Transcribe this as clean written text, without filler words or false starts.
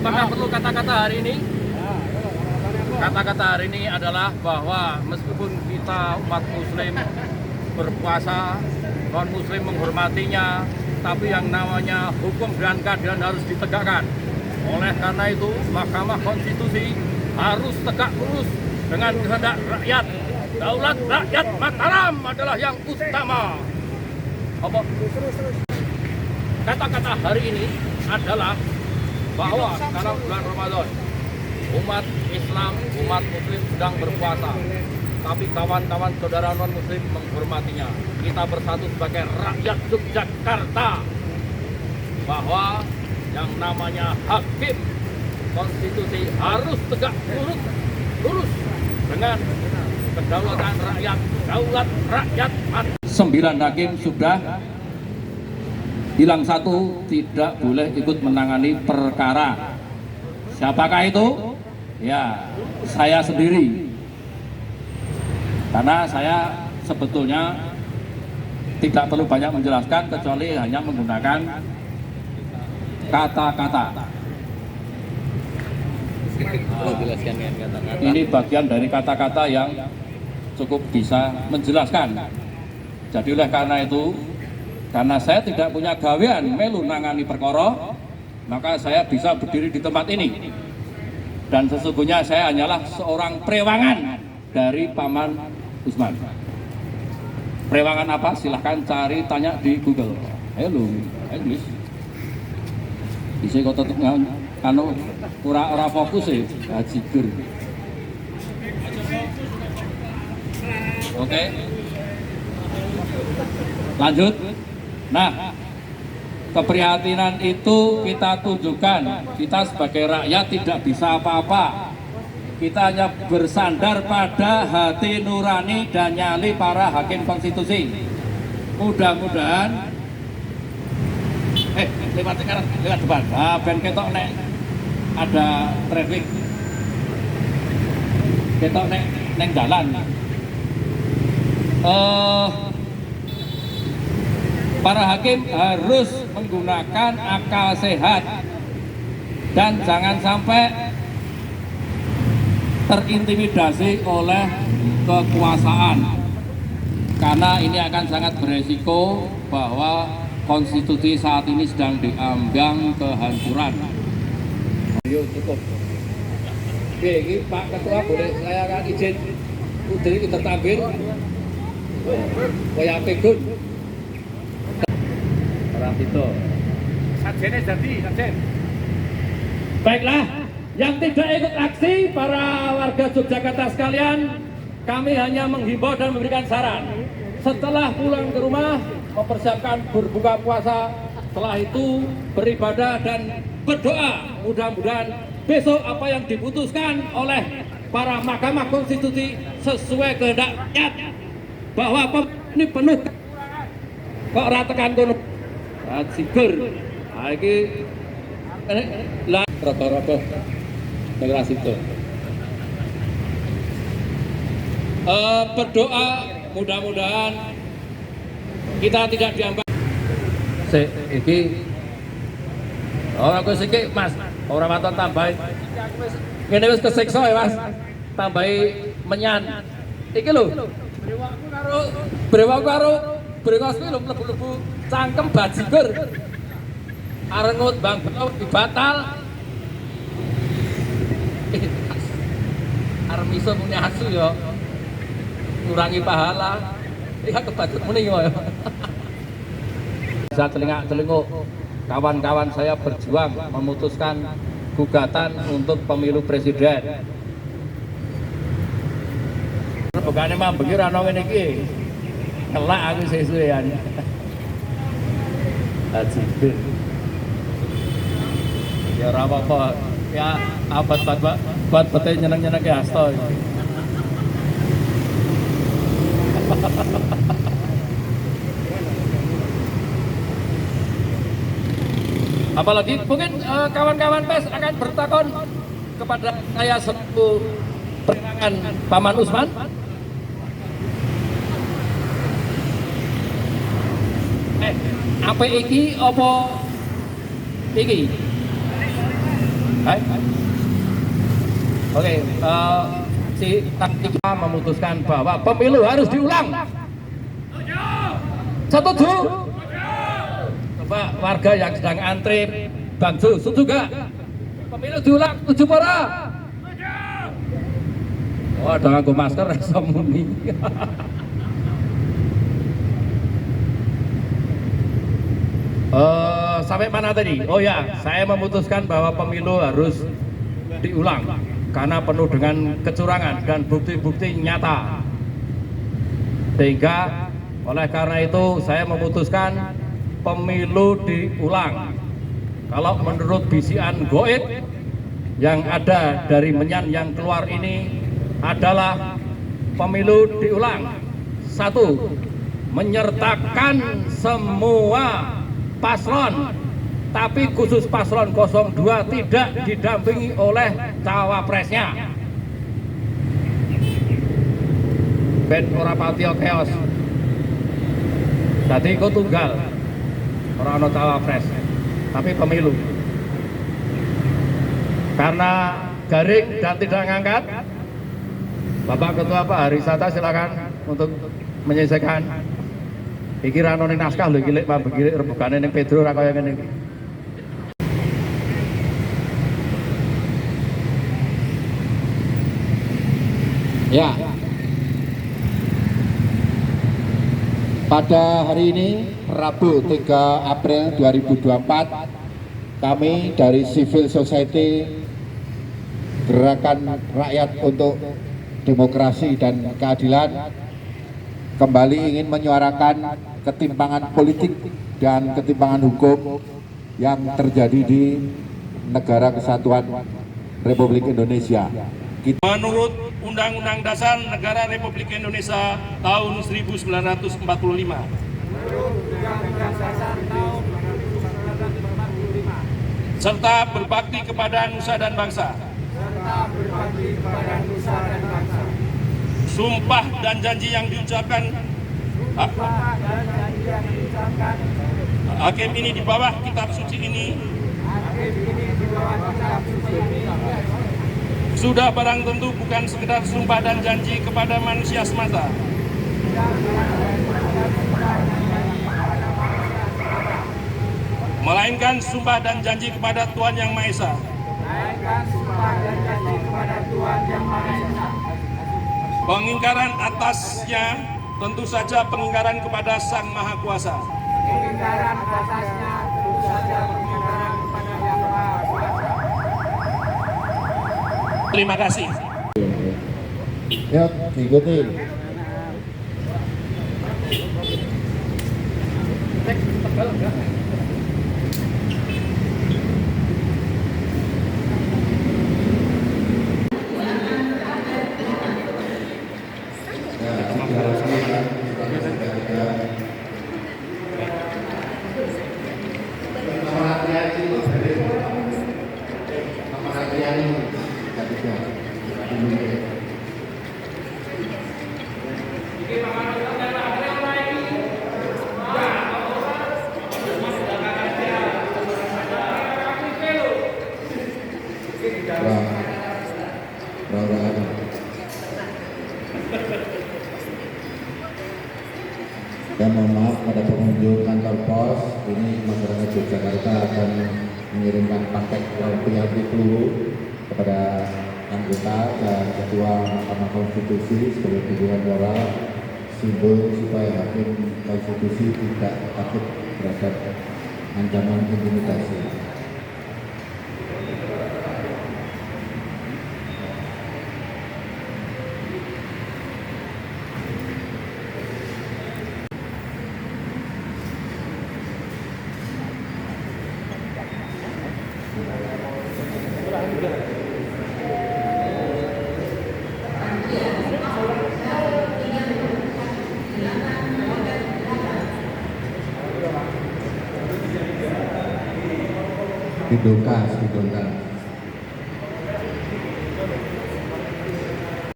apakah perlu kata-kata hari ini? Kata-kata hari ini adalah bahwa meskipun kita umat muslim berpuasa, non-muslim menghormatinya, tapi yang namanya hukum dan keadilan harus ditegakkan. Oleh karena itu, Mahkamah Konstitusi harus tegak lurus dengan kehendak rakyat. Daulat rakyat Mataram adalah yang utama. Apa? Kata-kata hari ini adalah bahwa sekarang bulan Ramadan, umat Islam, umat Muslim sedang berpuasa, tapi kawan-kawan saudara non-Muslim menghormatinya. Kita bersatu sebagai rakyat Yogyakarta bahwa yang namanya hakim konstitusi harus tegak lurus dengan kedaulatan rakyat, daulat rakyat. 9 hakim sudah hilang 1, tidak boleh ikut menangani perkara. Siapakah itu? Ya, saya sendiri. Karena saya sebetulnya tidak perlu banyak menjelaskan kecuali hanya menggunakan kata-kata. Ini bagian dari kata-kata yang cukup bisa menjelaskan. Jadi oleh karena itu, karena saya tidak punya gawean melu nangani perkara, maka saya bisa berdiri di tempat ini. Dan sesungguhnya saya hanyalah seorang prewangan dari Paman Usman. Prewangan apa? Silahkan cari, tanya di Google. Halo, Inggris. Bisa kok tetep anu ora fokus ya, hajigur. Oke. Lanjut. Nah, keprihatinan itu kita tunjukkan. Kita sebagai rakyat tidak bisa apa-apa. Kita hanya bersandar pada hati nurani dan nyali para hakim konstitusi. Mudah-mudahan lewat sekarang, lewat depan. Ah, ben ketok nek ada traffic. Ketok nek neng jalan. Para hakim harus menggunakan akal sehat dan jangan sampai terintimidasi oleh kekuasaan, karena ini akan sangat beresiko bahwa konstitusi saat ini sedang diambang kehancuran. Ayo cukup. Oke, ini Pak Ketua boleh saya akan izin udiri kita tabir Waya Pegun orang itu Sajene jadi Sajen. Baiklah, yang tidak ikut aksi para warga Yogyakarta sekalian, kami hanya menghimbau dan memberikan saran. Setelah pulang ke rumah, mempersiapkan berbuka puasa, setelah itu beribadah dan berdoa. Mudah-mudahan besok apa yang diputuskan oleh para Mahkamah Konstitusi sesuai kehendak rakyat, bahwa ini penuh kok ratakan kono sigur. Nah, ini lah rata-rata generasi itu. Berdoa mudah-mudahan kita tidak diambang. Iki aku sikit Mas, orang mantan tambahin. Ngene wis kesiksa ya Mas. Tambahi menyan. Iki lho. Brewaku karo brengos kuwi lho mlebu-mlebu cangkem bajigur. Arengut Bang batal. Arep iso muni asu ya. Ngurangi pahala. Iki kebacut muni ya. Bisa celingak-celinguk kawan-kawan saya berjuang memutuskan gugatan untuk pemilu presiden. Bukannya mah begini rano ngene iki. Ngelak aku sesuaian. Ajibir. Ya ora apa-apa. Ya abad buat bete nyeneng-nyeneng ke hasto. Apalagi mungkin kawan-kawan pers akan bertakon kepada saya selaku perangan Paman Usman. Apa iki apa iki? Hai. Oke, kita memutuskan bahwa pemilu harus diulang. Setuju? Coba warga yang sedang antri, Bang Ju, setuju gak? Pemilu diulang, setuju para? Oh, ada nganggo masker, rasa muni. Sampai mana tadi? Oh ya, saya memutuskan bahwa pemilu harus diulang karena penuh dengan kecurangan dan bukti-bukti nyata. Sehingga oleh karena itu saya memutuskan pemilu diulang. Kalau menurut bisian goib yang ada dari Menyan yang keluar ini adalah pemilu diulang. 1. Menyertakan semua paslon, tapi khusus paslon 02 tidak didampingi oleh cawapresnya. Ben ora patio keos. Jadi ikut tunggal, orang ono cawapres, tapi pemilu. Karena garing dan tidak ngangkat, Bapak Ketua Pak Harisata silakan untuk menyelesaikan. Iki ra ono ning naskah lho, iki lek pambegilik rebugane ning Pedro ra kaya ngene iki. Ya. Pada hari ini Rabu 3 April 2024 kami dari Civil Society Gerakan Rakyat untuk Demokrasi dan Keadilan kembali ingin menyuarakan ketimpangan politik dan ketimpangan hukum yang terjadi di Negara Kesatuan Republik Indonesia. Menurut Undang-Undang Dasar Negara Republik Indonesia tahun 1945 serta berbakti kepada nusa dan bangsa. Sumpah dan janji yang diucapkan hakim ini di bawah kitab suci ini sudah barang tentu bukan sekedar sumpah dan janji kepada manusia semata, melainkan sumpah dan janji kepada Tuhan Yang Maha Esa. Pengingkaran atasnya tentu saja pengingkaran kepada Sang Maha Kuasa. Terima kasih. Ya, ikuti. Dan mohon maaf pada pengunjung kantor pos, ini masyarakat Yogyakarta akan mengirimkan paket prihatin dulu kepada anggota dan ketua Mahkamah Konstitusi sebagai dukungan moral, simbol supaya hakim konstitusi tidak takut terhadap ancaman intimidasi. Didokas.